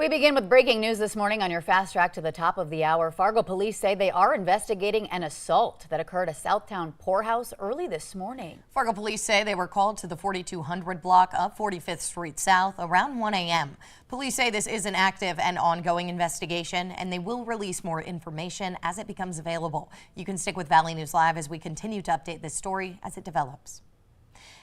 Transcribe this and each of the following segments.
We begin with breaking news this morning on your Fast Track to the top of the hour. Fargo police say they are investigating an assault that occurred at Southtown Poorhouse early this morning. Fargo police say they were called to the 4200 block of 45th Street South around 1 a.m. Police say this is an active and ongoing investigation, and they will release more information as it becomes available. You can stick with Valley News Live as we continue to update this story as it develops.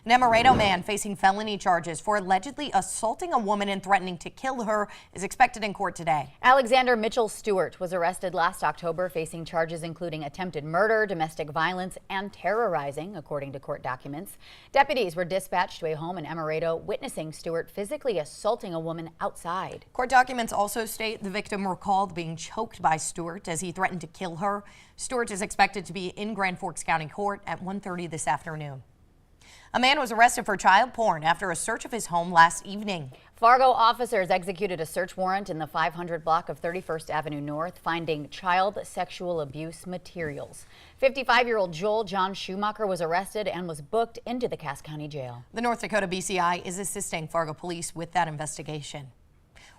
An Emerado man facing felony charges for allegedly assaulting a woman and threatening to kill her is expected in court today. Alexander Mitchell Stewart was arrested last October facing charges including attempted murder, domestic violence, and terrorizing, according to court documents. Deputies were dispatched to a home in Emerado witnessing Stewart physically assaulting a woman outside. Court documents also state the victim recalled being choked by Stewart as he threatened to kill her. Stewart is expected to be in Grand Forks County Court at 1:30 this afternoon. A man was arrested for child porn after a search of his home last evening. Fargo officers executed a search warrant in the 500 block of 31st Avenue North, finding child sexual abuse materials. 55-year-old Joel John Schumacher was arrested and was booked into the Cass County Jail. The North Dakota BCI is assisting Fargo police with that investigation.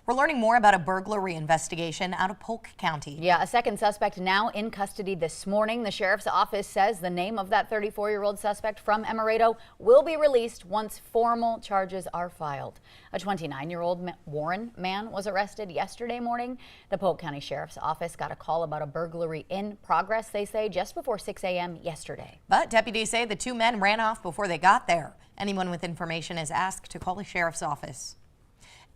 We're learning more about a burglary investigation out of Polk County. Yeah, a second suspect now in custody this morning. The sheriff's office says the name of that 34-year-old suspect from Emerado will be released once formal charges are filed. A 29-year-old Warren man was arrested yesterday morning. The Polk County Sheriff's Office got a call about a burglary in progress, they say, just before 6 a.m. yesterday. But deputies say the two men ran off before they got there. Anyone with information is asked to call the sheriff's office.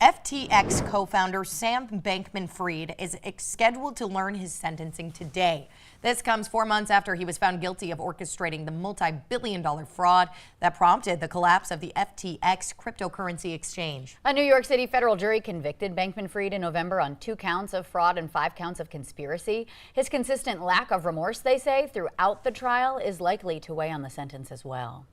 FTX co-founder Sam Bankman-Fried is scheduled to learn his sentencing today. This comes 4 months after he was found guilty of orchestrating the multi-billion-dollar fraud that prompted the collapse of the FTX cryptocurrency exchange. A New York City federal jury convicted Bankman-Fried in November on 2 counts of fraud and 5 counts of conspiracy. His consistent lack of remorse, they say, throughout the trial is likely to weigh on the sentence as well.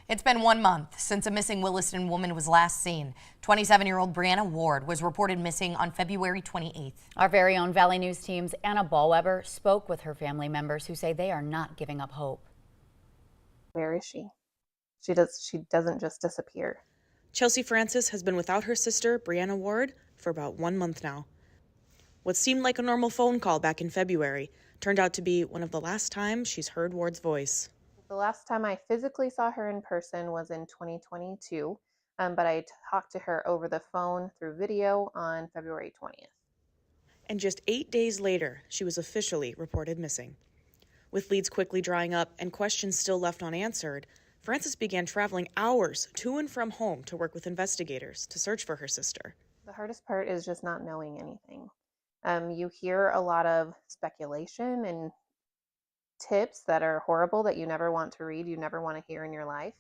It's been 1 month since a missing Williston woman was last seen. 27-year-old Brianna Ward was reported missing on February 28th. Our very own Valley News team's Anna Ballweber spoke with her family members who say they are not giving up hope. Where is she? She doesn't just disappear. Chelsea Francis has been without her sister, Brianna Ward, for about 1 month now. What seemed like a normal phone call back in February turned out to be one of the last times she's heard Ward's voice. The last time I physically saw her in person was in 2022, but I talked to her over the phone through video on February 20th. And just 8 days later, she was officially reported missing. With leads quickly drying up and questions still left unanswered, Francis began traveling hours to and from home to work with investigators to search for her sister. The hardest part is just not knowing anything. You hear a lot of speculation and tips that are horrible that you never want to read, you never want to hear in your life.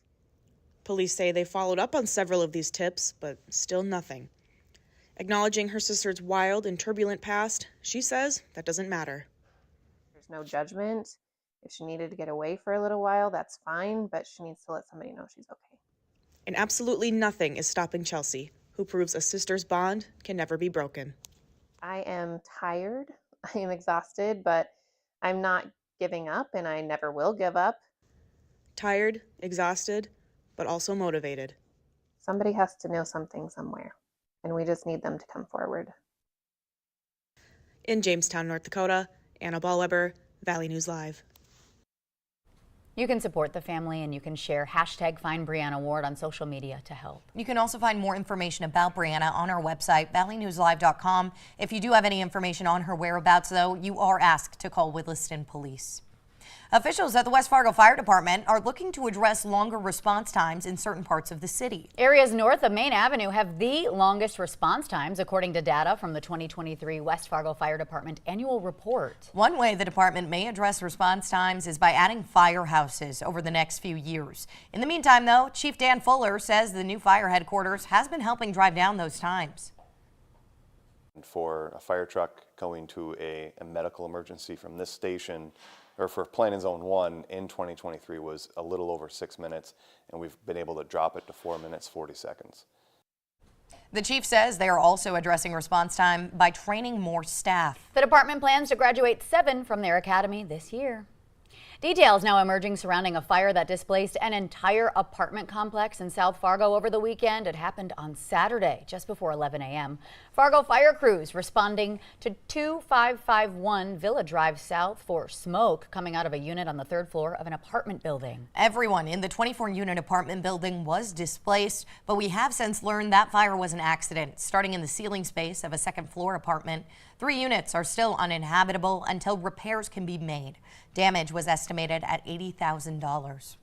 Police say they followed up on several of these tips, but still nothing. Acknowledging her sister's wild and turbulent past, she says that doesn't matter. There's no judgment. If she needed to get away for a little while, that's fine, but she needs to let somebody know she's okay. And absolutely nothing is stopping Chelsea, who proves a sister's bond can never be broken. I am tired, I am exhausted, but I'm not giving up, and I never will give up. Tired, exhausted, but also motivated. Somebody has to know something somewhere, and we just need them to come forward. In Jamestown, North Dakota, Anna Ballweber, Valley News Live. You can support the family and you can share #FindBriannaWard on social media to help. You can also find more information about Brianna on our website, valleynewslive.com. If you do have any information on her whereabouts, though, you are asked to call Williston Police. Officials at the West Fargo Fire Department are looking to address longer response times in certain parts of the city. Areas north of Main Avenue have the longest response times, according to data from the 2023 West Fargo Fire Department annual report. One way the department may address response times is by adding firehouses over the next few years. In the meantime, though, Chief Dan Fuller says the new fire headquarters has been helping drive down those times. For a fire truck going to a medical emergency from this station, or for Planning Zone 1 in 2023 was a little over 6 minutes, and we've been able to drop it to 4 minutes, 40 seconds. The chief says they are also addressing response time by training more staff. The department plans to graduate 7 from their academy this year. Details now emerging surrounding a fire that displaced an entire apartment complex in South Fargo over the weekend. It happened on Saturday, just before 11 a.m. Fargo fire crews responding to 2551 Villa Drive South for smoke coming out of a unit on the third floor of an apartment building. Everyone in the 24-unit apartment building was displaced, but we have since learned that fire was an accident, starting in the ceiling space of a second-floor apartment. 3 units are still uninhabitable until repairs can be made. Damage was estimated at $80,000.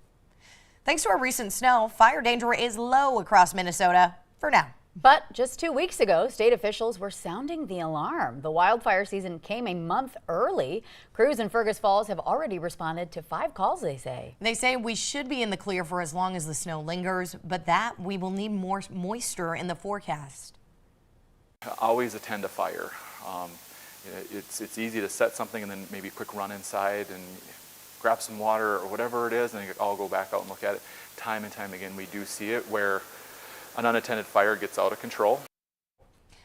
Thanks to our recent snow, fire danger is low across Minnesota for now. But just 2 weeks ago, state officials were sounding the alarm. The wildfire season came a month early. Crews in Fergus Falls have already responded to 5 calls, they say. They say we should be in the clear for as long as the snow lingers, but that we will need more moisture in the forecast. Always attend a fire. It's easy to set something and then maybe a quick run inside and grab some water or whatever it is, and then I'll go back out and look at it. Time and time again, we do see it where an unattended fire gets out of control.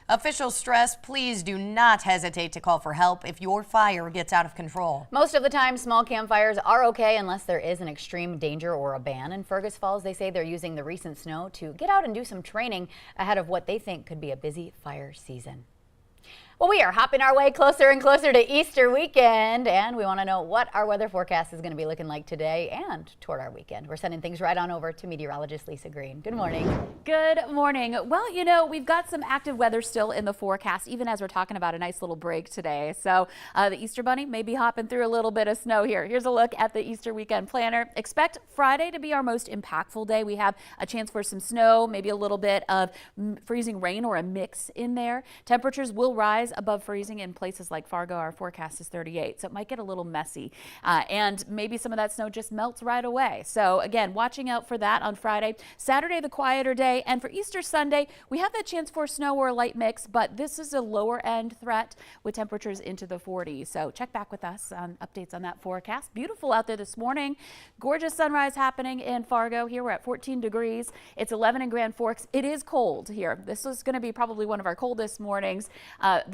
Officials stress, please do not hesitate to call for help if your fire gets out of control. Most of the time, small campfires are okay unless there is an extreme danger or a ban. In Fergus Falls, they say they're using the recent snow to get out and do some training ahead of what they think could be a busy fire season. Well, we are hopping our way closer and closer to Easter weekend, and we want to know what our weather forecast is going to be looking like today and toward our weekend. We're sending things right on over to meteorologist Lisa Green. Good morning. Good morning. Well, you know, we've got some active weather still in the forecast, even as we're talking about a nice little break today. So the Easter Bunny may be hopping through a little bit of snow here. Here's a look at the Easter weekend planner. Expect Friday to be our most impactful day. We have a chance for some snow, maybe a little bit of freezing rain or a mix in there. Temperatures will rise above freezing in places like Fargo. Our forecast is 38, so it might get a little messy, and maybe some of that snow just melts right away. So again, watching out for that on Friday. Saturday, the quieter day, and for Easter Sunday, we have that chance for snow or a light mix, but this is a lower end threat with temperatures into the 40s. So check back with us on updates on that forecast. Beautiful out there this morning. Gorgeous sunrise happening in Fargo. Here we're at 14 degrees. It's 11 in Grand Forks. It is cold here. This is going to be probably one of our coldest mornings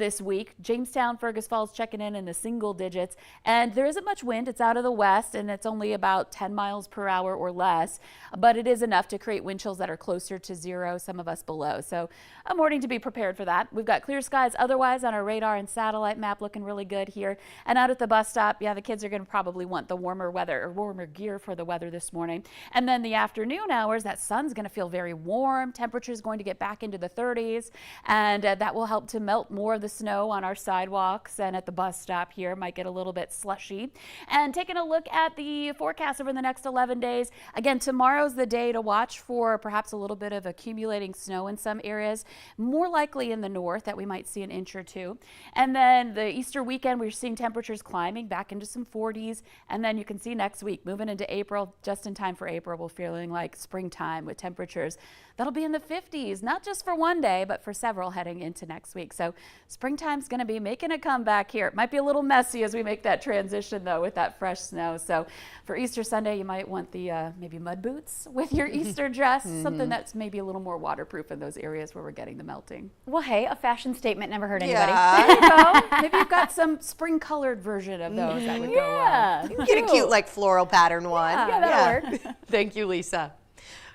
this week. Jamestown, Fergus Falls checking in the single digits, and there isn't much wind. It's out of the west, and it's only about 10 miles per hour or less, but it is enough to create wind chills that are closer to 0, some of us below. So a morning to be prepared for that. We've got clear skies otherwise on our radar and satellite map, looking really good here. And out at the bus stop, yeah, the kids are going to probably want the warmer weather or warmer gear for the weather this morning. And then the afternoon hours, that sun's going to feel very warm. Temperatures going to get back into the 30s, and that will help to melt more of the snow on our sidewalks and at the bus stop here. Might get a little bit slushy. And taking a look at the forecast over the next 11 days, again, tomorrow's the day to watch for perhaps a little bit of accumulating snow in some areas, more likely in the north that we might see an inch or two. And then the Easter weekend, we're seeing temperatures climbing back into some 40s. And then you can see next week, moving into April, just in time for April, we're feeling like springtime with temperatures that'll be in the 50s, not just for one day, but for several heading into next week. So springtime's going to be making a comeback here. It might be a little messy as we make that transition, though, with that fresh snow. So for Easter Sunday, you might want the maybe mud boots with your Easter dress, something that's maybe a little more waterproof in those areas where we're getting the melting. Well, hey, a fashion statement never hurt anybody. There you go. Maybe you've got some spring-colored version of those that would go well. You can get a cute, like, floral pattern one. Yeah, that'll work. Thank you, Lisa.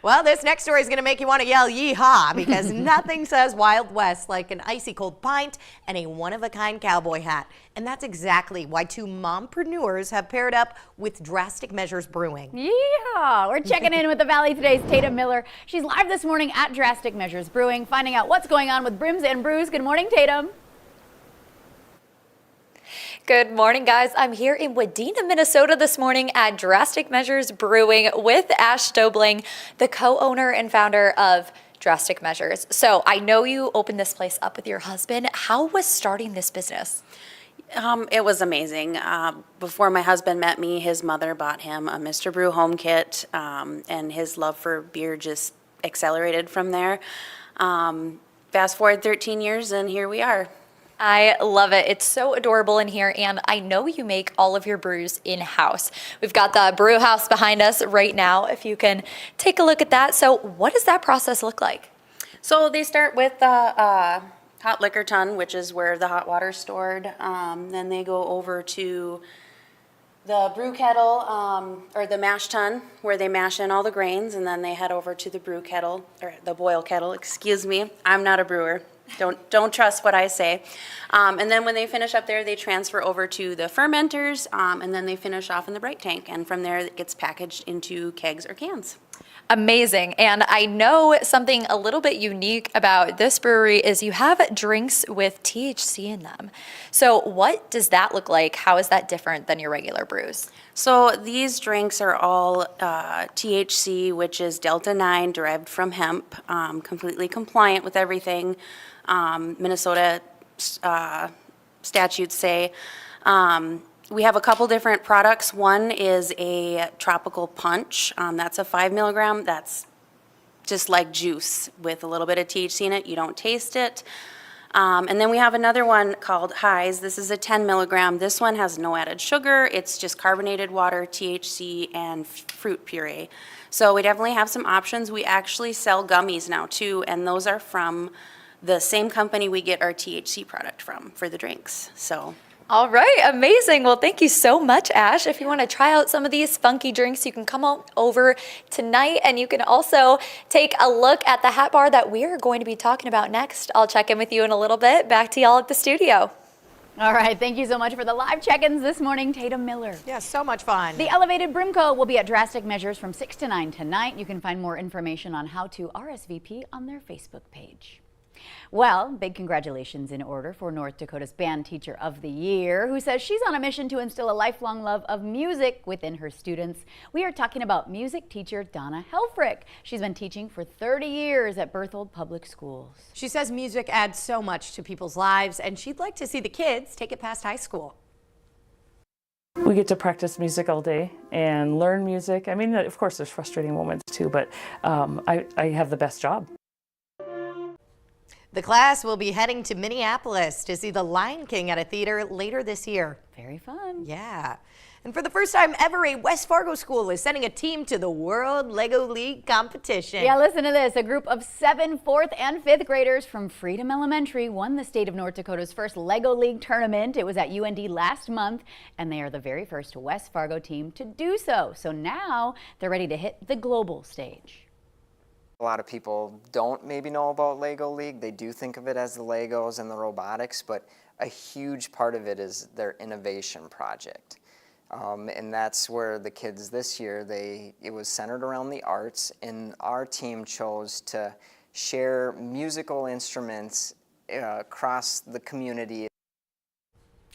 Well, this next story is going to make you want to yell yeehaw, because nothing says Wild West like an icy cold pint and a one-of-a-kind cowboy hat. And that's exactly why 2 mompreneurs have paired up with Drastic Measures Brewing. Yeah, we're checking in with the Valley Today's Tatum Miller. She's live this morning at Drastic Measures Brewing, finding out what's going on with Brims and Brews. Good morning, Tatum. Good morning, guys. I'm here in Wadena, Minnesota this morning at Drastic Measures Brewing with Ash Dobling, the co-owner and founder of Drastic Measures. So I know you opened this place up with your husband. How was starting this business? It was amazing. Before my husband met me, his mother bought him a Mr. Brew home kit, and his love for beer just accelerated from there. Fast forward 13 years, and here we are. I love it. It's so adorable in here, and I know you make all of your brews in-house. We've got the brew house behind us right now, if you can take a look at that. So what does that process look like? So they start with the hot liquor ton, which is where the hot water's stored. Then they go over to the brew kettle, or the mash tun, where they mash in all the grains, and then they head over to the brew kettle, or the boil kettle, excuse me. I'm not a brewer. Don't trust what I say. And then when they finish up there, they transfer over to the fermenters, and then they finish off in the bright tank. And from there, it gets packaged into kegs or cans. Amazing. And I know something a little bit unique about this brewery is you have drinks with THC in them. So what does that look like? How is that different than your regular brews? So these drinks are all THC, which is Delta-9 derived from hemp, completely compliant with everything Minnesota statutes say. We have a couple different products. One is a tropical punch. That's a 5 milligram. That's just like juice with a little bit of THC in it. You don't taste it. And then we have another one called Highs. This is a 10 milligram. This one has no added sugar. It's just carbonated water, THC, and fruit puree. So we definitely have some options. We actually sell gummies now too, and those are from the same company we get our THC product from for the drinks. So. All right, amazing. Well, thank you so much, Ash. If you want to try out some of these funky drinks, you can come on over tonight, and you can also take a look at the hat bar that we are going to be talking about next. I'll check in with you in a little bit. Back to y'all at the studio. All right, thank you so much for the live check-ins this morning, Tatum Miller. Yeah, so much fun. The Elevated Brimco will be at Drastic Measures from 6 to 9 tonight. You can find more information on how to RSVP on their Facebook page. Well, big congratulations in order for North Dakota's Band Teacher of the Year, who says she's on a mission to instill a lifelong love of music within her students. We are talking about music teacher Donna Helfrich. She's been teaching for 30 years at Berthold Public Schools. She says music adds so much to people's lives, and she'd like to see the kids take it past high school. We get to practice music all day and learn music. I mean, of course, there's frustrating moments too, but I have the best job. The class will be heading to Minneapolis to see The Lion King at a theater later this year. Very fun. Yeah. And for the first time ever, a West Fargo school is sending a team to the World Lego League competition. Yeah, listen to this. A group of 7th, 4th, and 5th graders from Freedom Elementary won the state of North Dakota's first Lego League tournament. It was at UND last month, and they are the very first West Fargo team to do so. So now they're ready to hit the global stage. A lot of people don't maybe know about Lego League. They do think of it as the Legos and the robotics, but a huge part of it is their innovation project. And that's where the kids this year, it was centered around the arts, and our team chose to share musical instruments across the community.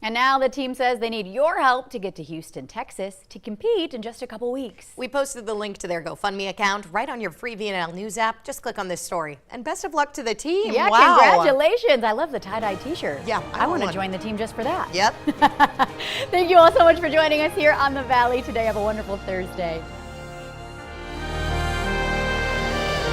And now the team says they need your help to get to Houston, Texas to compete in just a couple weeks. We posted the link to their GoFundMe account right on your free VNL News app. Just click on this story. And best of luck to the team. Yeah, wow. Congratulations. I love the tie-dye t-shirt. Yeah, I want to join the team just for that. Yep. Thank you all so much for joining us here on The Valley today. Have a wonderful Thursday.